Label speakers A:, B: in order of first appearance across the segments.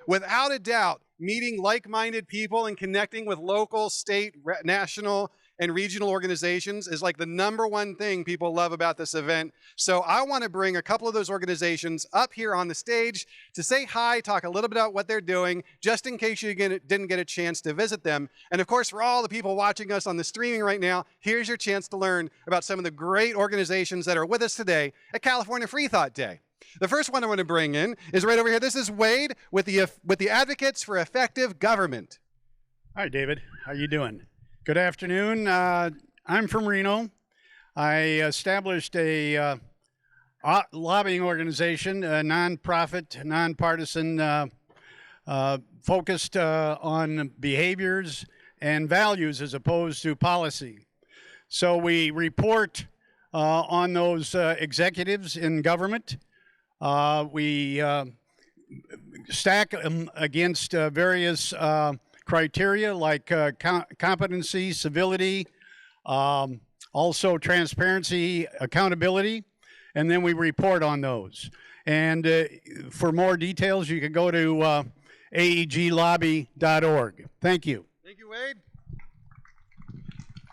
A: without a doubt, meeting like-minded people and connecting with local, state, national, and regional organizations is like the #1 thing people love about this event. So I want to bring a couple of those organizations up here on the stage to say hi, talk a little bit about what they're doing, just in case you didn't get a chance to visit them. And of course, for all the people watching us on the streaming right now, here's your chance to learn about some of the great organizations that are with us today at California Freethought Day. The first one I want to bring in is right over here. This is Wade with the Advocates for Effective Government.
B: Hi, David. How you doing? Good afternoon. I'm from Reno. I established a lobbying organization, a nonprofit, nonpartisan, focused on behaviors and values as opposed to policy. So we report on those executives in government. We stack them against various criteria like competency, civility, also transparency, accountability, and then we report on those. And for more details, you can go to aeglobby.org. Thank you.
A: Thank you, Wade.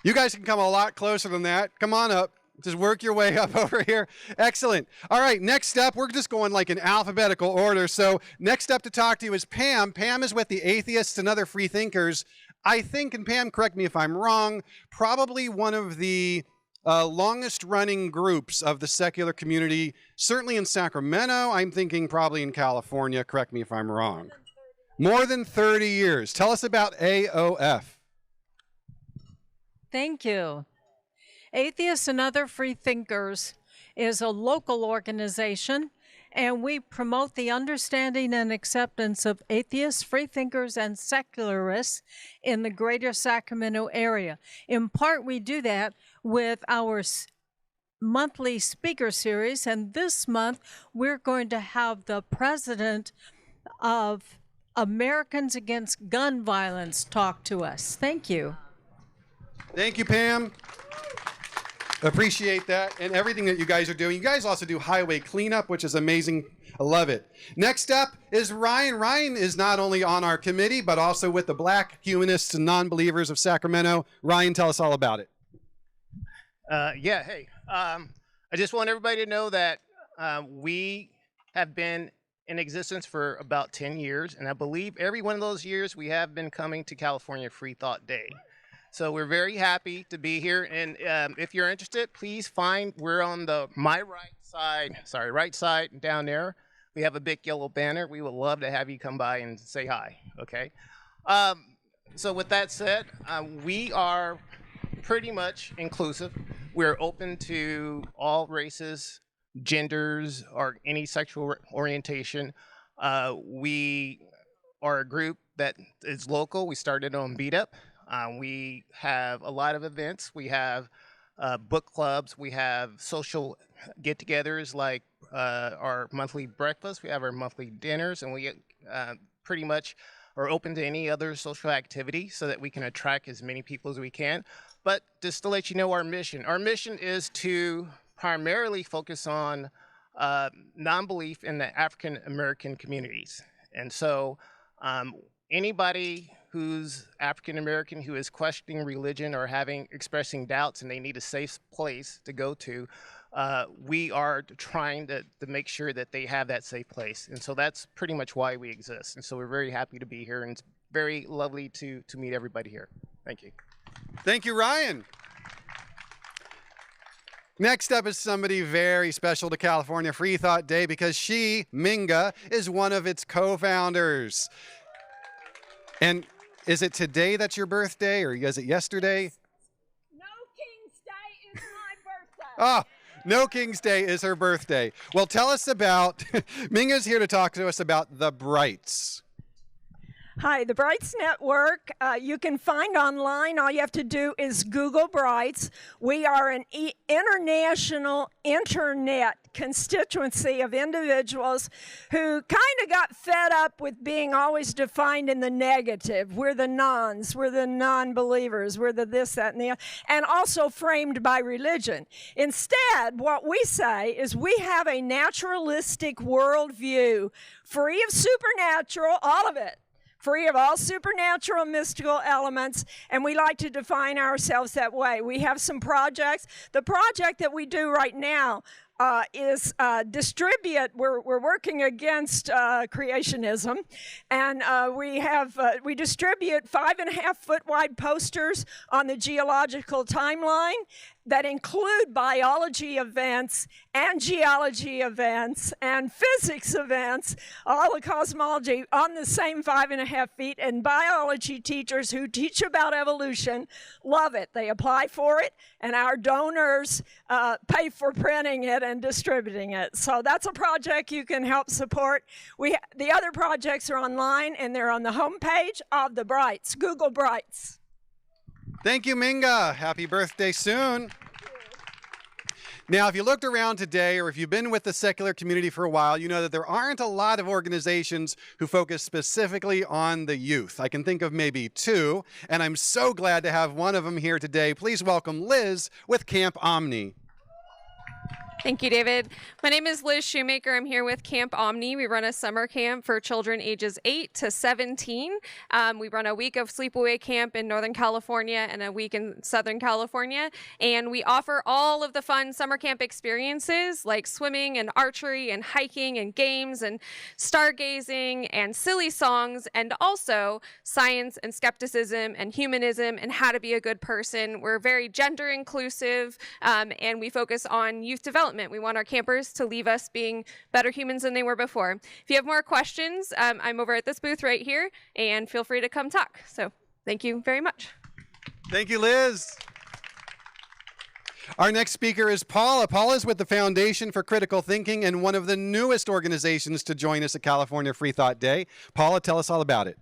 A: You guys can come a lot closer than that. Come on up. Just work your way up over here. Excellent. All right, next up, we're just going like in alphabetical order. So next up to talk to you is Pam. Pam is with the Atheists and Other Free Thinkers. I think, and Pam, correct me if I'm wrong, probably one of the longest running groups of the secular community, certainly in Sacramento. I'm thinking probably in California. Correct me if I'm wrong. More than 30 years. Tell us about AOF.
C: Thank you. Atheists and Other Free Thinkers is a local organization, and we promote the understanding and acceptance of atheists, free thinkers, and secularists in the greater Sacramento area. In part, we do that with our monthly speaker series, and this month we're going to have the president of Americans Against Gun Violence talk to us. Thank you.
A: Thank you, Pam. Appreciate that and everything that you guys are doing. You guys also do highway cleanup, which is amazing. I love it. Next up is Ryan. Ryan is not only on our committee, but also with the Black Humanists and Non-Believers of Sacramento. Ryan, tell us all about it.
D: Hey. I just want everybody to know that we have been in existence for about 10 years, and I believe every one of those years we have been coming to California Freethought Day. So we're very happy to be here, and if you're interested, please we're on the right side down there. We have a big yellow banner. We would love to have you come by and say hi, okay? So with that said, we are pretty much inclusive. We're open to all races, genders, or any sexual orientation. We are a group that is local. We started on Beat Up. We have a lot of events. We have book clubs. We have social get-togethers like our monthly breakfast. We have our monthly dinners, and we pretty much are open to any other social activity so that we can attract as many people as we can. But just to let you know our mission is to primarily focus on non-belief in the African American communities. And so anybody who's African American who is questioning religion or expressing doubts and they need a safe place to go to, we are trying to make sure that they have that safe place. And so that's pretty much why we exist. And so we're very happy to be here, and it's very lovely to meet everybody here. Thank you.
A: Thank you, Ryan. Next up is somebody very special to California Freethought Day because she, Minga, is one of its co-founders. And is it today that's your birthday, or is it yesterday?
E: No King's Day is my birthday.
A: Oh, no King's Day is her birthday. Well, tell us about, Minga's here to talk to us about the Brights.
E: Hi, the Brights Network. You can find online. All you have to do is Google Brights. We are an international internet constituency of individuals who kind of got fed up with being always defined in the negative. We're the nons, we're the non-believers, we're the this, that, and the other, and also framed by religion. Instead, what we say is we have a naturalistic worldview, free of supernatural, all of it, free of all supernatural mystical elements, and we like to define ourselves that way. We have some projects. The project that we do right now is distribute. We're working against creationism, and we distribute 5.5 foot wide posters on the geological timeline that include biology events and geology events and physics events, all the cosmology on the same 5.5 feet. And biology teachers who teach about evolution love it. They apply for it, and our donors pay for printing it and distributing it. So that's a project you can help support. The other projects are online, and they're on the homepage of the Brights. Google Brights.
A: Thank you, Minga. Happy birthday soon. Now, if you looked around today, or if you've been with the secular community for a while, you know that there aren't a lot of organizations who focus specifically on the youth. I can think of maybe 2, and I'm so glad to have one of them here today. Please welcome Liz with Camp Omni.
F: Thank you, David. My name is Liz Shoemaker. I'm here with Camp Omni. We run a summer camp for children ages 8 to 17. We run a week of sleepaway camp in Northern California and a week in Southern California. And we offer all of the fun summer camp experiences like swimming and archery and hiking and games and stargazing and silly songs, and also science and skepticism and humanism and how to be a good person. We're very gender inclusive, and we focus on youth development. We want our campers to leave us being better humans than they were before. If you have more questions, I'm over at this booth right here, and feel free to come talk. So thank you very much.
A: Thank you, Liz. Our next speaker is Paula. Paula is with the Foundation for Critical Thinking and one of the newest organizations to join us at California Freethought Day. Paula, tell us all about it.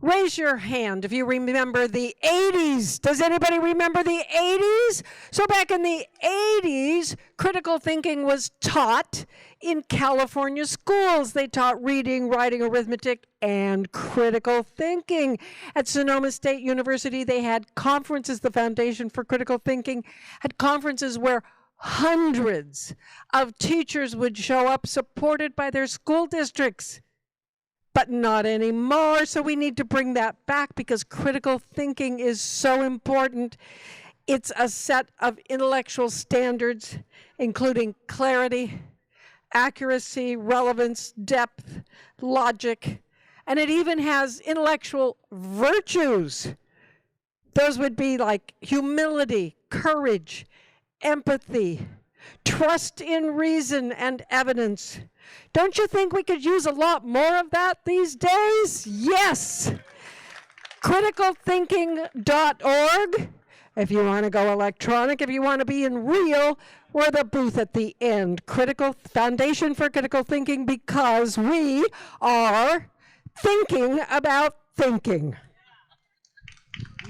G: Raise your hand if you remember the 80s. Does anybody remember the 80s? So back in the 80s, critical thinking was taught in California schools. They taught reading, writing, arithmetic, and critical thinking. At Sonoma State University, they had conferences. The Foundation for Critical Thinking had conferences where hundreds of teachers would show up supported by their school districts. But not anymore, so we need to bring that back because critical thinking is so important. It's a set of intellectual standards, including clarity, accuracy, relevance, depth, logic, and it even has intellectual virtues. Those would be like humility, courage, empathy, trust in reason and evidence. Don't you think we could use a lot more of that these days? Yes. Criticalthinking.org. If you want to go electronic, if you want to be in real, we're the booth at the end. Foundation for Critical Thinking, because we are thinking about thinking.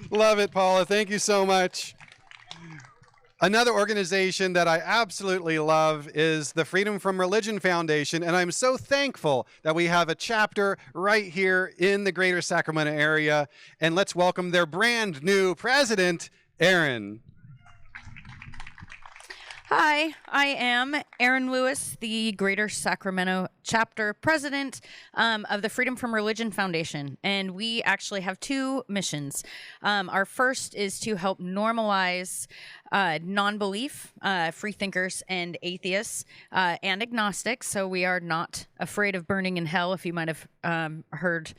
A: Love it, Paula. Thank you so much. Another organization that I absolutely love is the Freedom from Religion Foundation, and I'm so thankful that we have a chapter right here in the greater Sacramento area. And let's welcome their brand new president, Erin.
H: Hi, I am Erin Lewis, the Greater Sacramento Chapter President of the Freedom from Religion Foundation, and we actually have 2 missions. Our first is to help normalize non-belief, free thinkers and atheists and agnostics, so we are not afraid of burning in hell, if you might have heard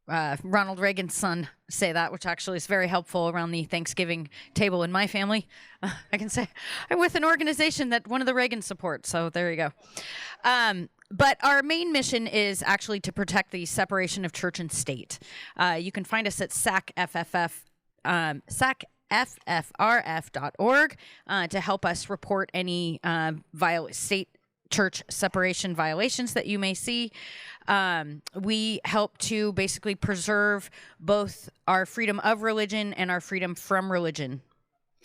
H: Ronald Reagan's son say that, which actually is very helpful around the Thanksgiving table in my family. I can say I'm with an organization that one of the Reagans supports, so there you go. But our main mission is actually to protect the separation of church and state. You can find us at SACFFRF.org to help us report any state church separation violations that you may see. We help to basically preserve both our freedom of religion and our freedom from religion.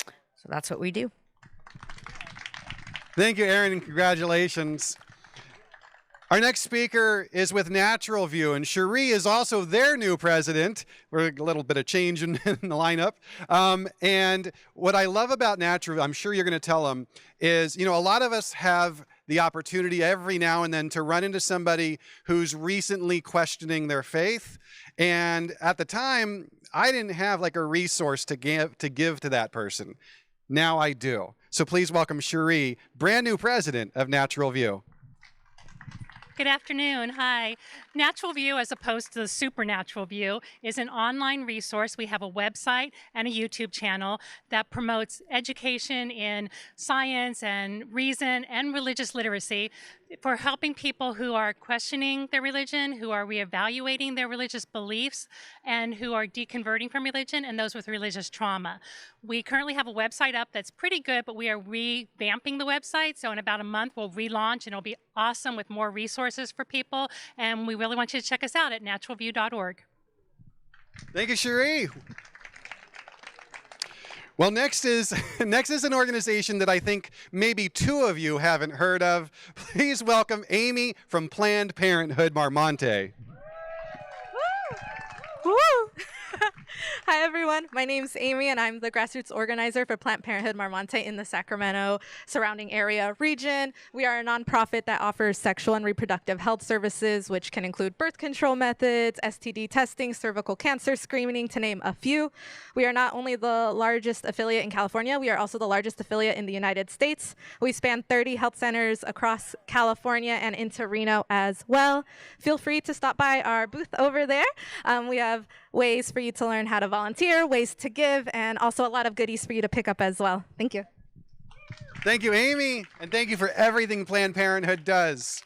H: So that's what we do.
A: Thank you, Aaron, and congratulations. Our next speaker is with Natural View, and Cherie is also their new president. We're a little bit of change in the lineup. And what I love about Natural View, I'm sure you're going to tell them, is, a lot of us have the opportunity every now and then to run into somebody who's recently questioning their faith. And at the time, I didn't have like a resource to give to that person. Now I do. So please welcome Cherie, brand new president of Natural View.
I: Good afternoon. Hi. Natural View, as opposed to the Supernatural View, is an online resource. We have a website and a YouTube channel that promotes education in science and reason and religious literacy for helping people who are questioning their religion, who are reevaluating their religious beliefs, and who are deconverting from religion, and those with religious trauma. We currently have a website up that's pretty good, but we are revamping the website. So in about a month, we'll relaunch, and it'll be awesome with more resources for people. And we really want you to check us out at naturalview.org.
A: Thank you, Cherie. Well, next is an organization that I think maybe two of you haven't heard of. Please welcome Amy from Planned Parenthood Marmonte.
J: Woo! Hi, everyone. My name's Amy, and I'm the grassroots organizer for Planned Parenthood Marmonte in the Sacramento surrounding area region. We are a nonprofit that offers sexual and reproductive health services, which can include birth control methods, STD testing, cervical cancer screening, to name a few. We are not only the largest affiliate in California, we are also the largest affiliate in the United States. We span 30 health centers across California and into Reno as well. Feel free to stop by our booth over there. We have ways for you to learn how to volunteer, ways to give, and also a lot of goodies for you to pick up as well. Thank you.
A: Thank you, Amy, and thank you for everything Planned Parenthood does.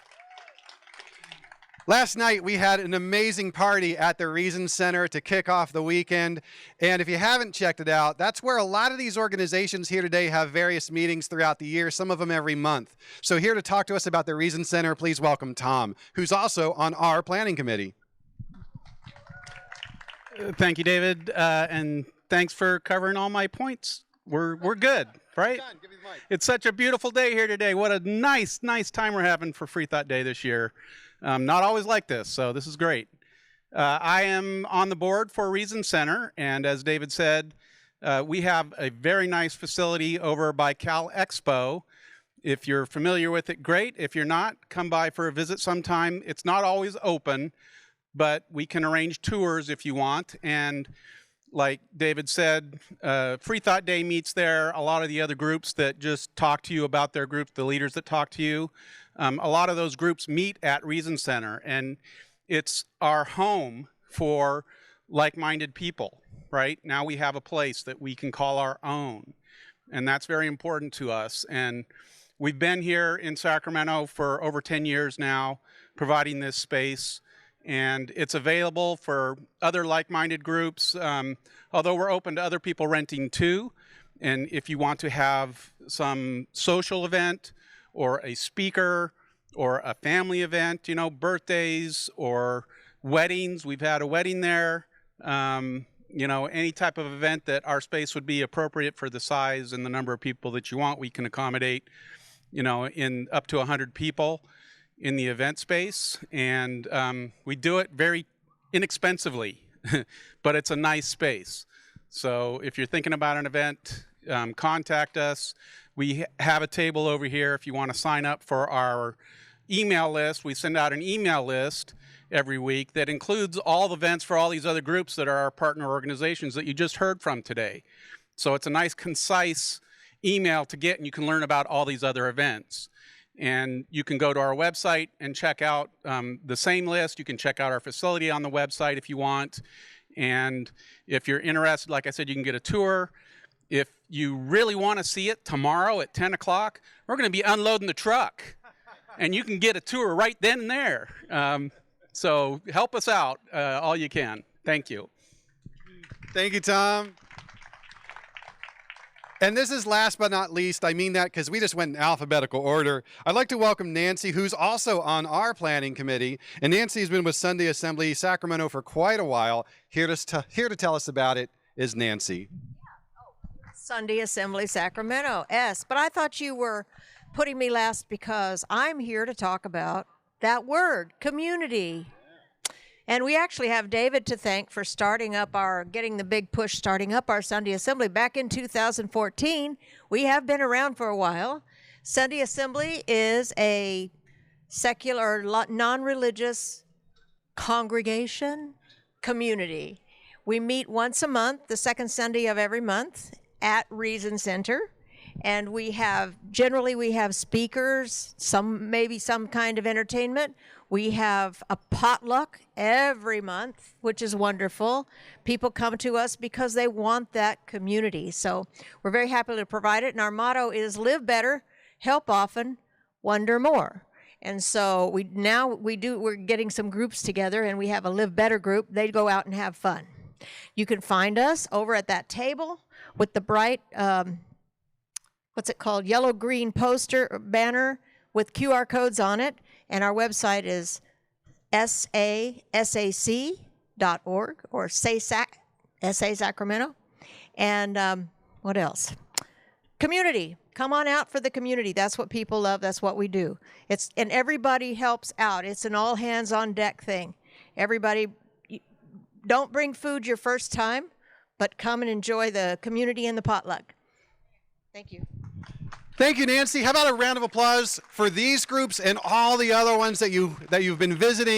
A: Last night, we had an amazing party at the Reason Center to kick off the weekend. And if you haven't checked it out, that's where a lot of these organizations here today have various meetings throughout the year, some of them every month. So here to talk to us about the Reason Center, please welcome Tom, who's also on our planning committee.
B: Thank you, David, and thanks for covering all my points. We're good, right?
A: Give me the mic.
B: It's such a beautiful day here today. What a nice time we're having for Freethought Day this year. Not always like this, so this is great. I am on the board for Reason Center, and as David said, we have a very nice facility over by Cal Expo. If you're familiar with it, great. If you're not, come by for a visit sometime. It's not always open, but we can arrange tours if you want. And like David said, Freethought Day meets there. A lot of the other groups that just talk to you about their groups, the leaders that talk to you, a lot of those groups meet at Reason Center. And it's our home for like-minded people, right? Now we have a place that we can call our own. And that's very important to us. And we've been here in Sacramento for over 10 years now, providing this space. And it's available for other like-minded groups, although we're open to other people renting too. And if you want to have some social event or a speaker or a family event, birthdays or weddings, we've had a wedding there, any type of event that our space would be appropriate for the size and the number of people that you want, we can accommodate, in up to 100 people in the event space, and we do it very inexpensively, but it's a nice space. So if you're thinking about an event, contact us. We have a table over here if you want to sign up for our email list. We send out an email list every week that includes all the events for all these other groups that are our partner organizations that you just heard from today. So it's a nice, concise email to get, and you can learn about all these other events. And you can go to our website and check out the same list. You can check out our facility on the website if you want. And if you're interested, like I said, you can get a tour. If you really want to see it tomorrow at 10 o'clock, we're going to be unloading the truck. And you can get a tour right then and there. So help us out all you can. Thank you.
A: Thank you, Tom. And this is last but not least. I mean that because we just went in alphabetical order. I'd like to welcome Nancy, who's also on our planning committee. And Nancy has been with Sunday Assembly Sacramento for quite a while. Here to tell us about it is Nancy.
K: Sunday Assembly Sacramento, S. But I thought you were putting me last because I'm here to talk about that word, community. And we actually have David to thank for getting the big push starting up our Sunday Assembly back in 2014. We have been around for a while. Sunday Assembly is a secular, non-religious congregation community. We meet once a month, the second Sunday of every month at Reason Center. And we have speakers, maybe some kind of entertainment. We have a potluck every month, which is wonderful. People come to us because they want that community. So we're very happy to provide it. And our motto is live better, help often, wonder more. And so we're getting some groups together, and we have a Live Better group. They go out and have fun. You can find us over at that table with the bright, yellow-green poster banner with QR codes on it. And our website is sasac.org or SASAC, SA Sacramento. And what else? Community. Come on out for the community. That's what people love. That's what we do. And everybody helps out. It's an all hands on deck thing. Everybody, don't bring food your first time, but come and enjoy the community and the potluck. Thank you.
A: Thank you, Nancy. How about a round of applause for these groups and all the other ones that you've been visiting?